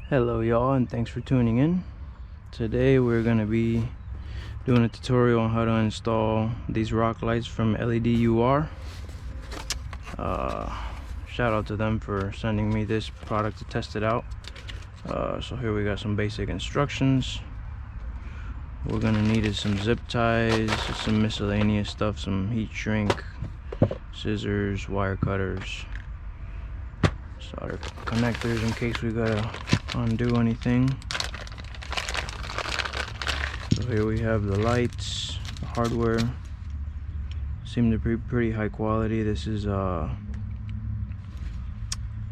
Hello y'all, and thanks for tuning in. Today we're going to be doing a tutorial on how to install these rock lights from LED. Shout out to them for sending me this product to test it out. So here we got some basic instructions. What we're going to need is some zip ties, some miscellaneous stuff, some heat shrink, scissors, wire cutters, solder connectors in case we gotta undo anything. So here we have the lights, the hardware. Seem to be pretty high quality. This is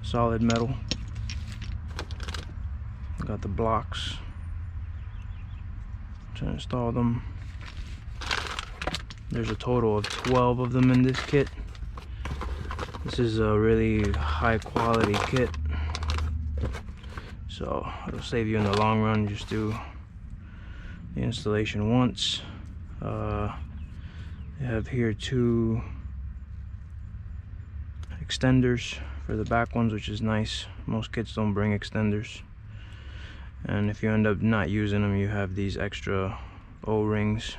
solid metal. Got the blocks to install them. There's a total of 12 of them in this kit. This is a really high quality kit, so it'll save you in the long run. Just do the installation once. They have here two extenders for the back ones, which is nice. Most kits don't bring extenders, and if you end up not using them, you have these extra O-rings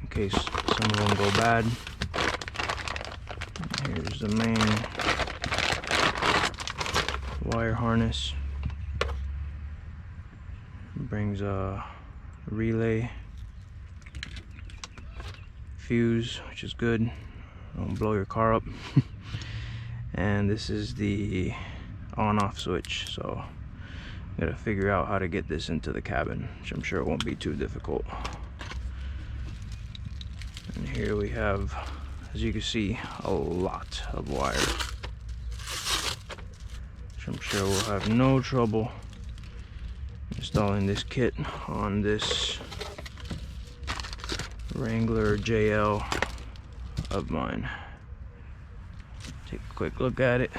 in case some of them go bad. Here's the main wire harness. Brings a relay, fuse, which is good. Don't blow your car up. And this is the on-off switch. So I gotta figure out how to get this into the cabin, which I'm sure it won't be too difficult. And here we have, as you can see, a lot of wire, which I'm sure we'll have no trouble installing this kit on this Wrangler JL of mine. Take a quick look at it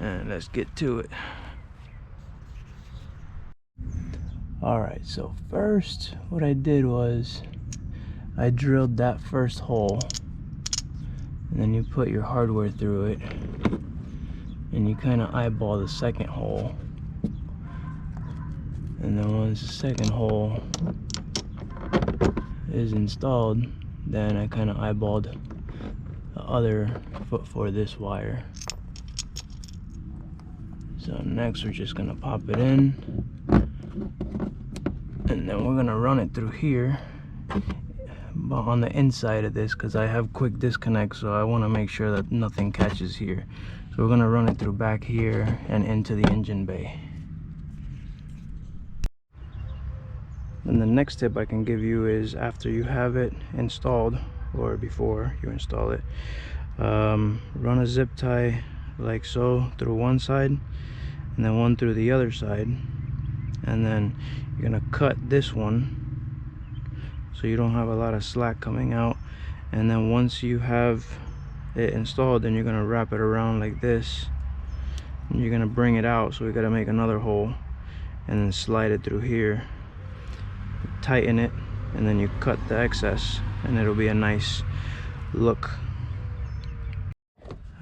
and let's get to it. Alright, so first what I did was I drilled that first hole, and then you put your hardware through it and you kind of eyeball the second hole, and then once the second hole is installed, then I kind of eyeballed the other foot for this wire. So next we're just gonna pop it in, and then we're gonna run it through here, but on the inside of this, because I have quick disconnect, so I want to make sure that nothing catches here. So we're gonna run it through back here and into the engine bay. And the next tip I can give you is, after you have it installed, or before you install it, run a zip tie like so through one side and then one through the other side, and then you're gonna cut this one so you don't have a lot of slack coming out. And then once you have it installed, then you're gonna wrap it around like this and you're gonna bring it out. So we gotta make another hole and then slide it through here, tighten it, and then you cut the excess and it'll be a nice look.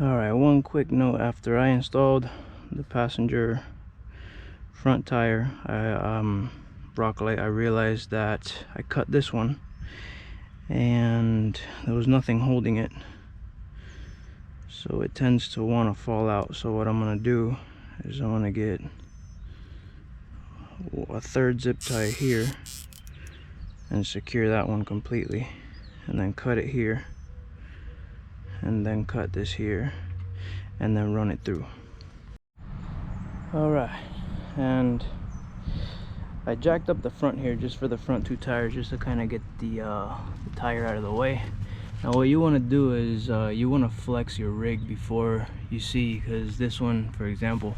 Alright, one quick note: after I installed the passenger front tire, rock light, I realized that I cut this one and there was nothing holding it, so it tends to want to fall out. So what I'm going to do is I'm going to get a third zip tie here and secure that one completely, and then cut it here, and then cut this here, and then run it through. Alright, and I jacked up the front here just for the front two tires, just to kind of get the tire out of the way. Now what you want to do is you want to flex your rig before you see, because this one, for example,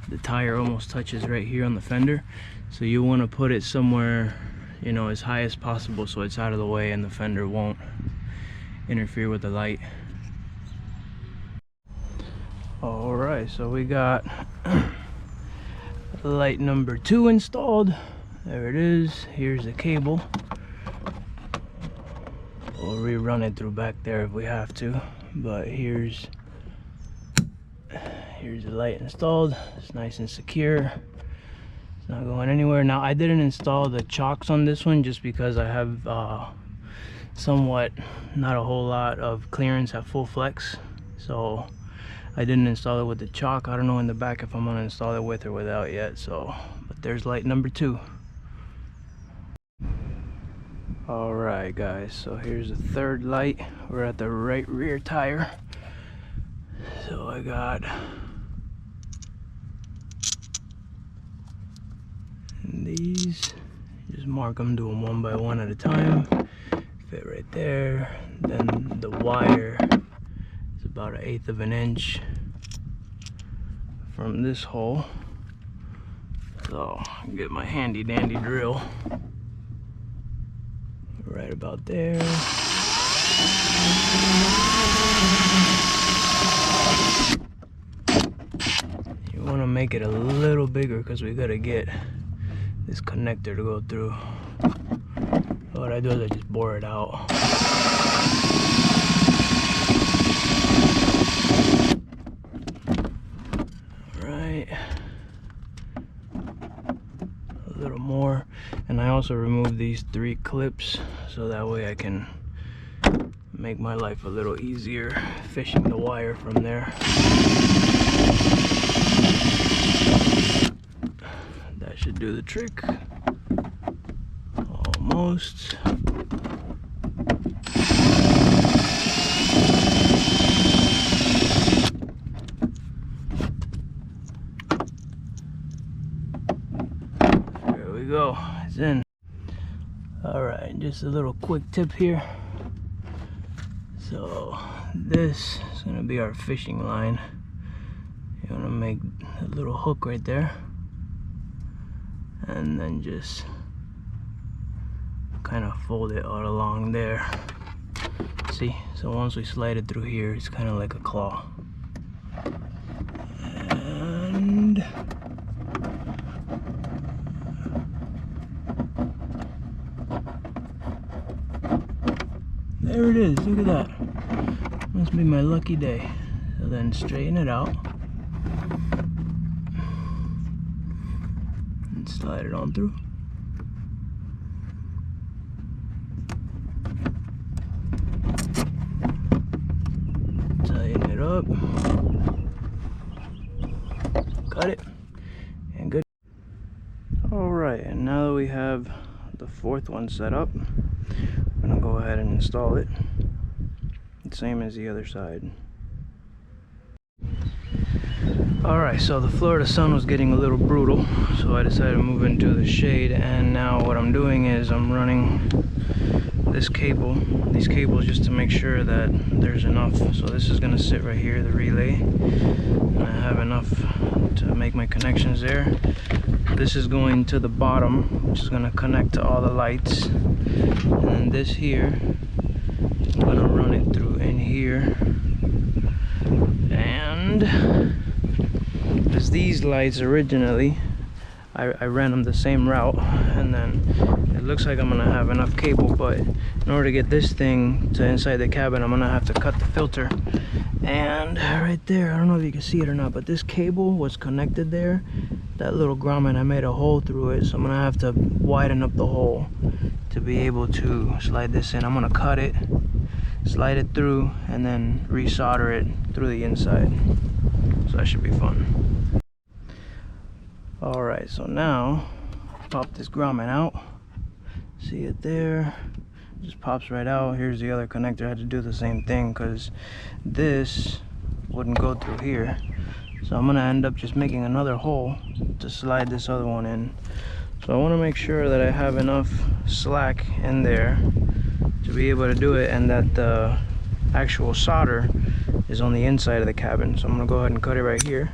the tire almost touches right here on the fender, so you want to put it somewhere, you know, as high as possible so it's out of the way and the fender won't interfere with the light. Alright, so we got light number 2 installed. There it is. Here's the cable. We'll rerun it through back there if we have to, but here's the light installed. It's nice and secure. It's not going anywhere. Now I didn't install the chocks on this one just because I have somewhat not a whole lot of clearance at full flex, so I didn't install it with the chalk. I don't know in the back if I'm gonna install it with or without yet. So, but there's light number 2. All right, guys, so here's the third light. We're at the right rear tire. So I got these. Just mark them, do them one by one at a time. Fit right there. Then the wire is about 1/8 of an inch from this hole. So I can get my handy dandy drill right about there. You want to make it a little bigger because we got to get this connector to go through. So what I do is I just bore it out. Alright. A little more. And I also removed these 3 clips so that way I can make my life a little easier fishing the wire from there. That should do the trick. Almost. There we go. It's in. Alright, just a little quick tip here. So this is going to be our fishing line. You want to make a little hook right there. And then just kind of fold it all along there. See, so once we slide it through here, it's kind of like a claw. And there it is. Look at that. Must be my lucky day. So then straighten it out and slide it on through. Tighten it up. Cut it. And good. Alright, and now that we have the 4th one set up, I'm gonna go ahead and install it. Same as the other side. Alright, so the Florida sun was getting a little brutal, so I decided to move into the shade, and now what I'm doing is I'm running these cables just to make sure that there's enough. So this is going to sit right here, the relay, and I have enough to make my connections there. This is going to the bottom, which is going to connect to all the lights, and then this here, I'm going to run it through in here. And as these lights originally, I ran them the same route, and then it looks like I'm gonna have enough cable, but in order to get this thing to inside the cabin, I'm gonna have to cut the filter. And right there, I don't know if you can see it or not, but this cable was connected there. That little grommet, I made a hole through it, so I'm gonna have to widen up the hole to be able to slide this in. I'm gonna cut it, slide it through, and then resolder it through the inside. So that should be fun. Alright, so now pop this grommet out. See it there? Just pops right out. Here's the other connector. I had to do the same thing because this wouldn't go through here. So I'm gonna end up just making another hole to slide this other one in. So I want to make sure that I have enough slack in there to be able to do it, and that the actual solder is on the inside of the cabin. So I'm gonna go ahead and cut it right here.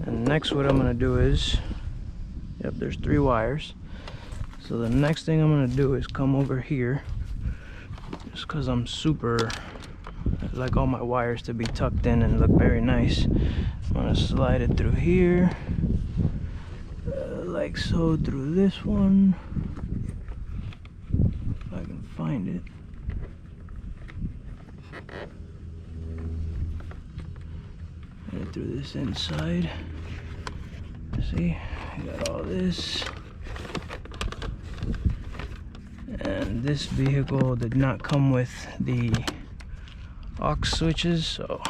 And next what I'm gonna do is, yep, there's 3 wires. So the next thing I'm gonna do is come over here, just because I like all my wires to be tucked in and look very nice. I'm gonna slide it through here, like so, through this one, if I can find it. And through this inside. See, I got all this. And this vehicle did not come with the aux switches, so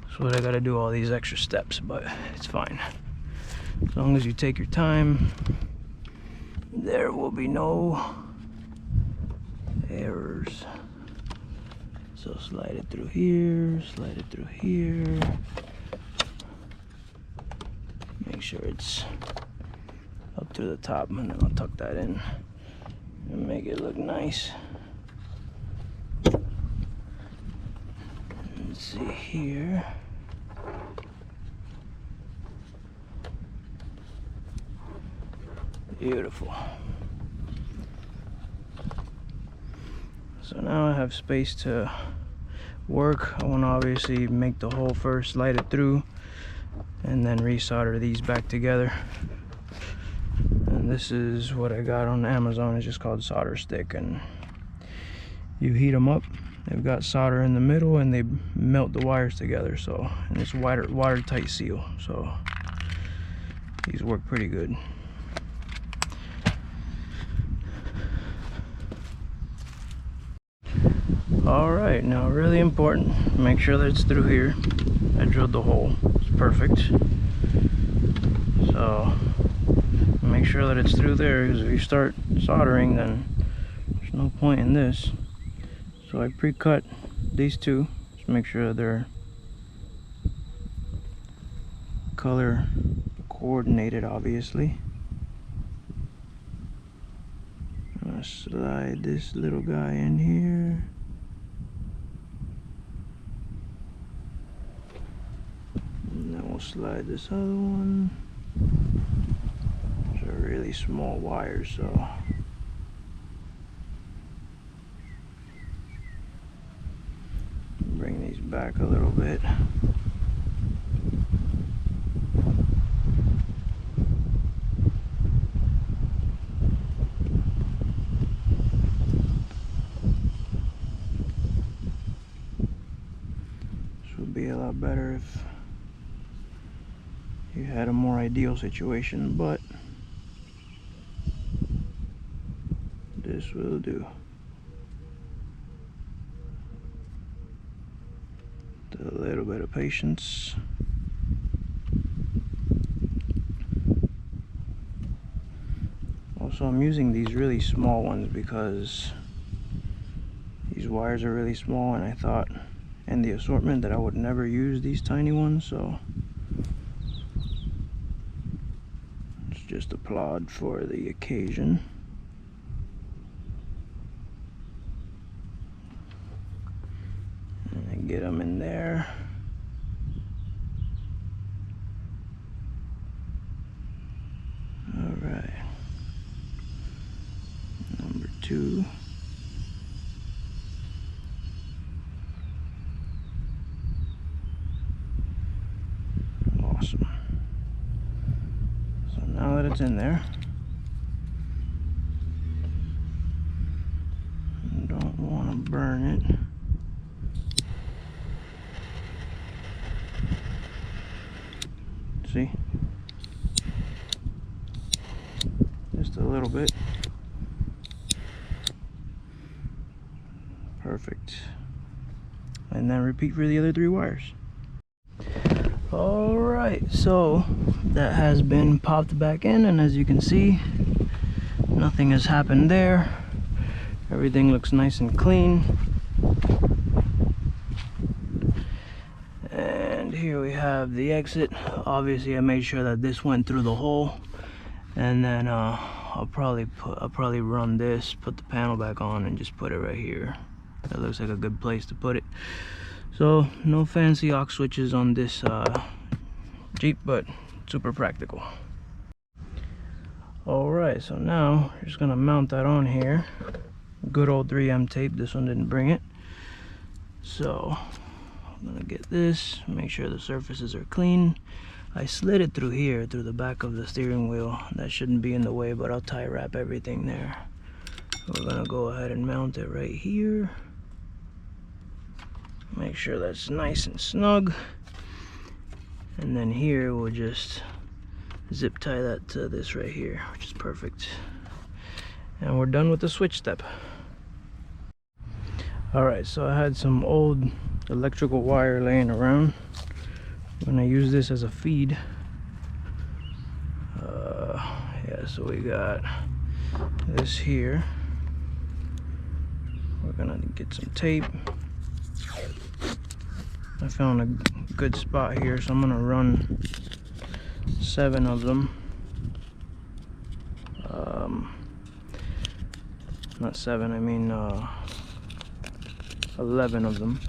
that's what I gotta do, all these extra steps, but it's fine. As long as you take your time, there will be no errors. So slide it through here, slide it through here. Make sure it's up to the top, and then I'll tuck that in and make it look nice. Let's see here. Beautiful. So now I have space to work. I want to obviously make the hole first, slide it through, and then resolder these back together. And this is what I got on Amazon. It's just called solder stick, and you heat them up. They've got solder in the middle, and they melt the wires together. So, and it's watertight seal. So these work pretty good. Alright, now really important, make sure that it's through here. I drilled the hole, it's perfect. So make sure that it's through there, because if you start soldering, then there's no point in this. So I pre-cut these two, just make sure they're color coordinated, obviously. I'm gonna slide this little guy in here. And then we'll slide this other one. These are really small wires, so bring these back a little bit. This would be a lot better if you had a more ideal situation, but this will do. With a little bit of patience. Also, I'm using these really small ones because these wires are really small, and I thought in the assortment that I would never use these tiny ones, so it's just a plod for the occasion. And get them in there. All right. Number 2. Awesome. So now that it's in there, I don't want to burn it. See? Just a little bit. Perfect. And then repeat for the other 3 wires. Alright, so that has been popped back in, and as you can see, nothing has happened there. Everything looks nice and clean. And here we have the exit. Obviously I made sure that this went through the hole, and then I'll probably run this, put the panel back on, and just put it right here. That looks like a good place to put it. So no fancy aux switches on this Jeep, but super practical. Alright, so now we're just gonna mount that on here. Good old 3M tape. This one didn't bring it, so I'm gonna get this, make sure the surfaces are clean. I slid it through here, through the back of the steering wheel. That shouldn't be in the way, but I'll tie wrap everything there. We're gonna go ahead and mount it right here. Make sure that's nice and snug. And then here we'll just zip tie that to this right here, which is perfect. And we're done with the switch step. Alright, so I had some old electrical wire laying around. I'm gonna use this as a feed. Yeah, so we got this here. We're gonna get some tape. I found a good spot here, so I'm gonna run 7 of them. Not 7, I mean 11 of them.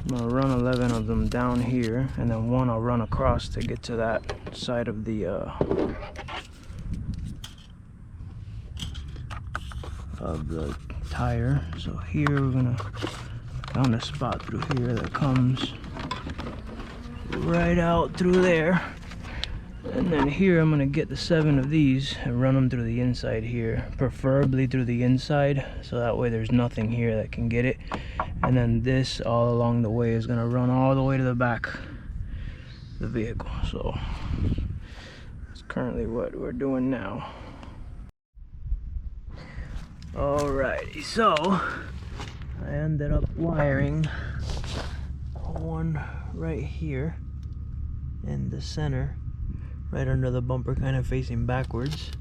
I'm gonna run 11 of them down here, and then one I'll run across to get to that side of the tire. So here we're gonna found a spot through here that comes right out through there, and then here I'm gonna get the 7 of these and run them through the inside here, preferably through the inside, so that way there's nothing here that can get it. And then this all along the way is gonna run all the way to the back of the vehicle. So that's currently what we're doing now. Alrighty, so I ended up wiring one right here in the center, right under the bumper, kind of facing backwards.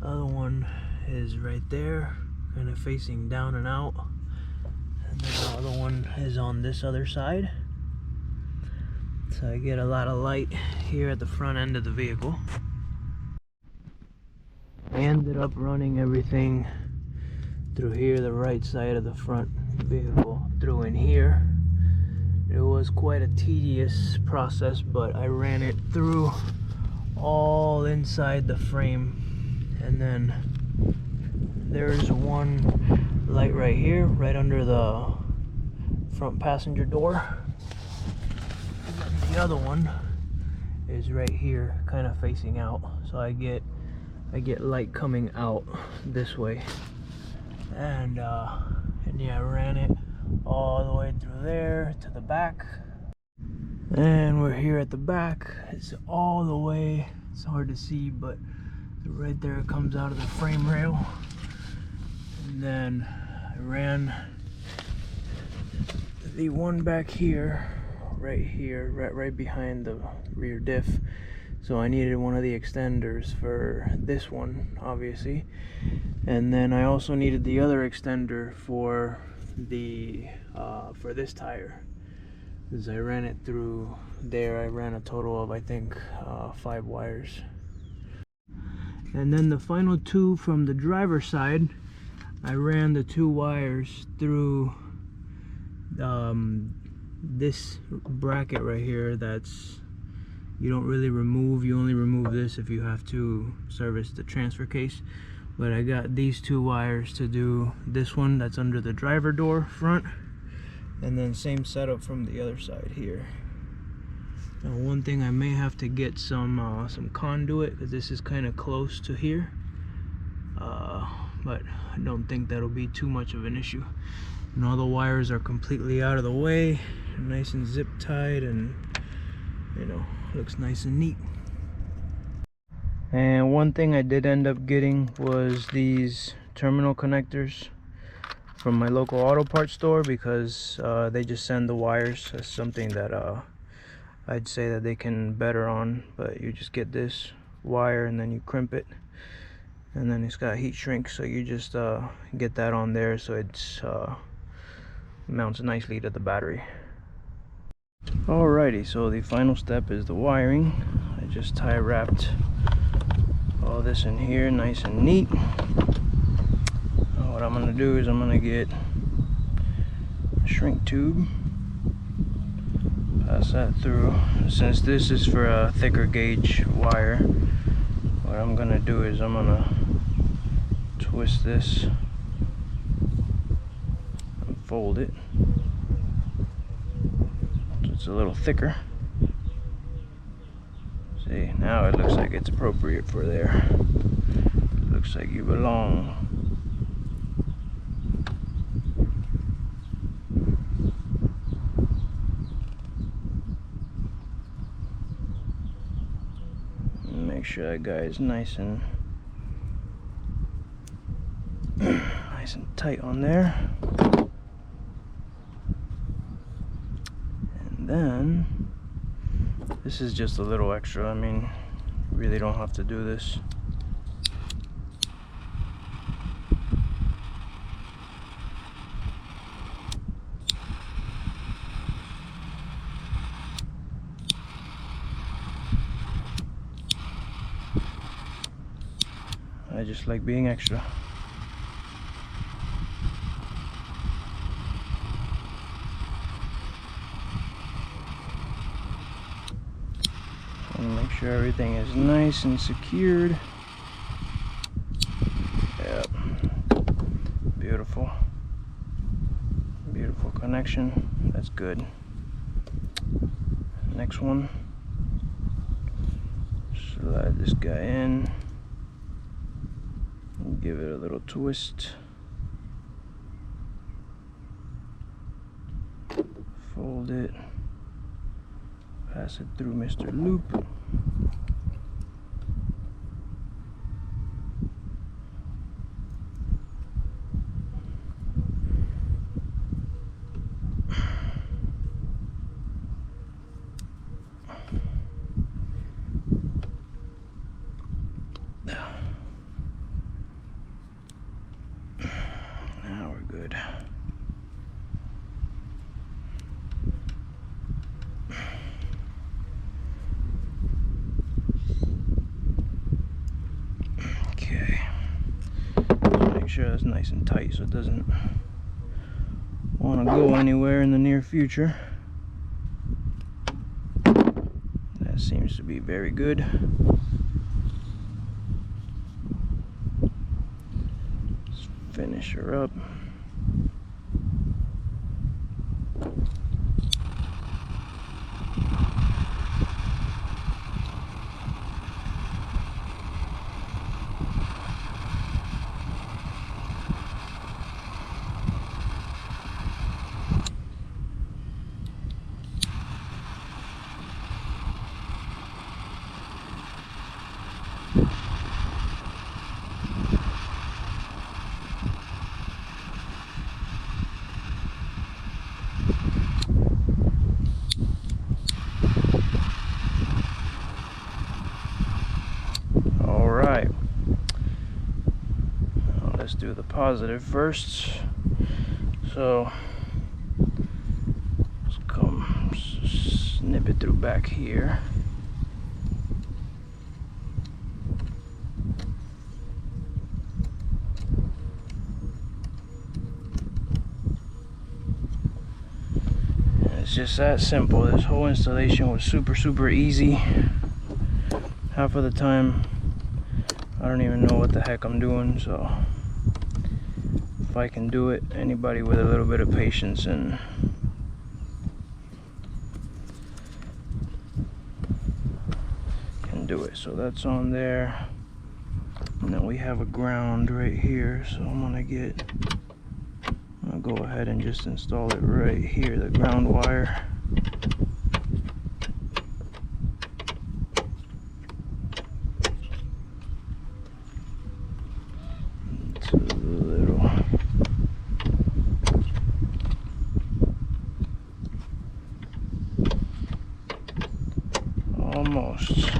The other one is right there, kind of facing down and out. And then the other one is on this other side. So I get a lot of light here at the front end of the vehicle. I ended up running everything through here, the right side of the front vehicle, through in here. It was quite a tedious process, but I ran it through all inside the frame. And then there's one light right here, right under the front passenger door. And then the other one is right here, kind of facing out. So I get light coming out this way. And yeah, I ran it all the way through there to the back. And we're here at the back. It's all the way, it's hard to see, but right there it comes out of the frame rail. And then I ran the one back here, right behind the rear diff. So I needed one of the extenders for this one, obviously. And then I also needed the other extender for the for this tire. As I ran it through there, I ran a total of, I think, 5 wires. And then the final 2 from the driver's side, I ran the 2 wires through this bracket right here. That's, you don't really remove, you only remove this if you have to service the transfer case. But I got these 2 wires to do this one that's under the driver door front, and then same setup from the other side here. Now, one thing, I may have to get some conduit, because this is kind of close to here, but I don't think that'll be too much of an issue. And all the wires are completely out of the way, nice and zip tied, and you know, looks nice and neat. And one thing I did end up getting was these terminal connectors from my local auto parts store, because they just send the wires. That's something that I'd say that they can better on, but you just get this wire and then you crimp it, and then it's got heat shrink, so you just get that on there so it's mounts nicely to the battery. Alrighty, so the final step is the wiring. I just tie wrapped all this in here nice and neat. What I'm gonna do is I'm gonna get a shrink tube, pass that through. Since this is for a thicker gauge wire, what I'm gonna do is I'm gonna twist this and fold it so it's a little thicker. See, now it looks like it's appropriate for there. Looks like you belong. Make sure that guy is nice and tight on there. And then this is just a little extra. I mean, you really don't have to do this. I just like being extra. And make sure everything is nice and secured. Yep. Beautiful. Beautiful connection. That's good. Next one. Slide this guy in. Give it a little twist. Fold it. Pass it through Mr. Loop. Now we're good. Okay. Just make sure that's nice and tight so it doesn't want to go anywhere in the near future. That seems to be very good. Let's finish her up. Alright, let's do the positive first. So let's come snip it through back here. It's just that simple. This whole installation was super easy. Half of the time I don't even know what the heck I'm doing, so if I can do it, anybody with a little bit of patience and can do it. So that's on there, and then we have a ground right here, so I'm gonna go ahead and just install it right here, the ground wire. Almost.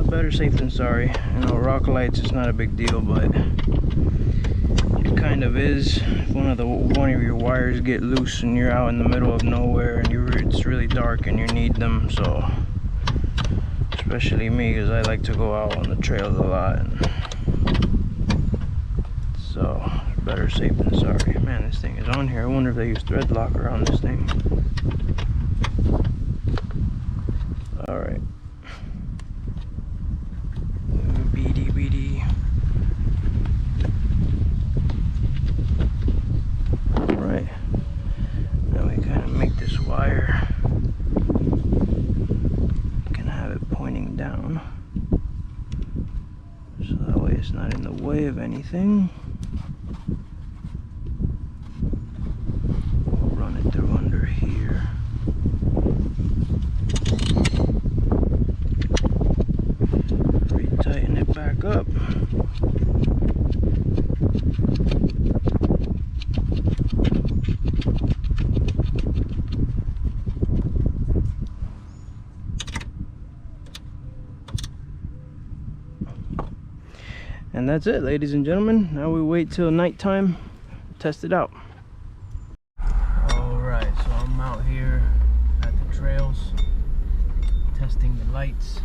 Better safe than sorry. You know, rock lights is not a big deal, but it kind of is. If one of your wires get loose and you're out in the middle of nowhere and it's really dark and you need them, so especially me, because I like to go out on the trails a lot, and so better safe than sorry. Man, this thing is on here. I wonder if they use thread locker on this thing. Alright. Beady. Alright. Now we kind of make this wire. You can have it pointing down, so that way it's not in the way of anything. We'll run it through under here. And that's it, ladies and gentlemen. Now we wait till nighttime, test it out. Alright, so I'm out here at the trails, testing the lights.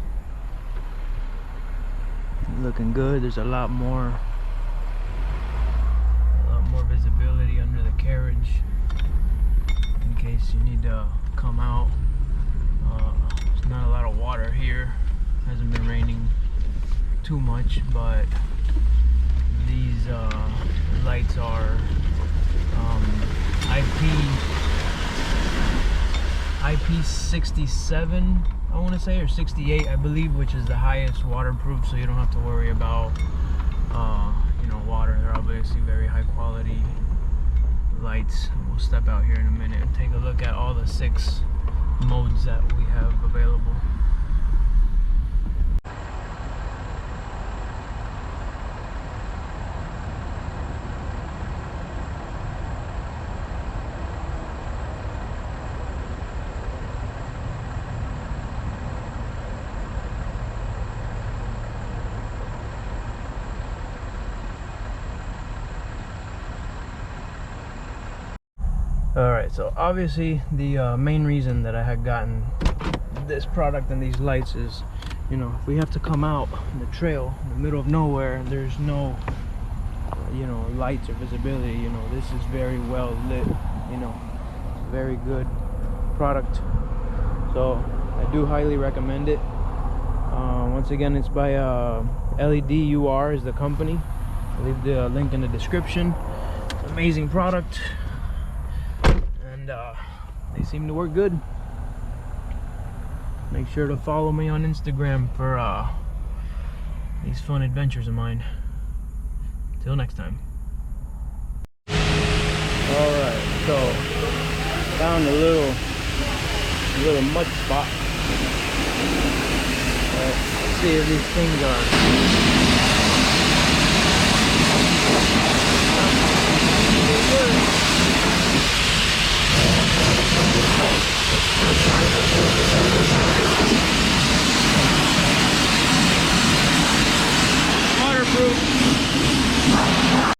Looking good. There's a lot more visibility under the carriage in case you need to come out. There's not a lot of water here. Hasn't been raining too much, but these lights are IP67, I want to say, or 68, I believe, which is the highest waterproof, so you don't have to worry about you know, water. They're obviously very high quality lights. We'll step out here in a minute and take a look at all the 6 modes that we have available. Alright, so obviously the main reason that I had gotten this product and these lights is, you know, if we have to come out on the trail in the middle of nowhere and there's no you know, lights or visibility, you know, this is very well lit, you know, very good product. So I do highly recommend it. Once again, it's by LED is the company. I'll leave the link in the description. It's an amazing product. They seem to work good. Make sure to follow me on Instagram for these fun adventures of mine. Till next time. Alright, so found a little mud spot. Let's see if these things are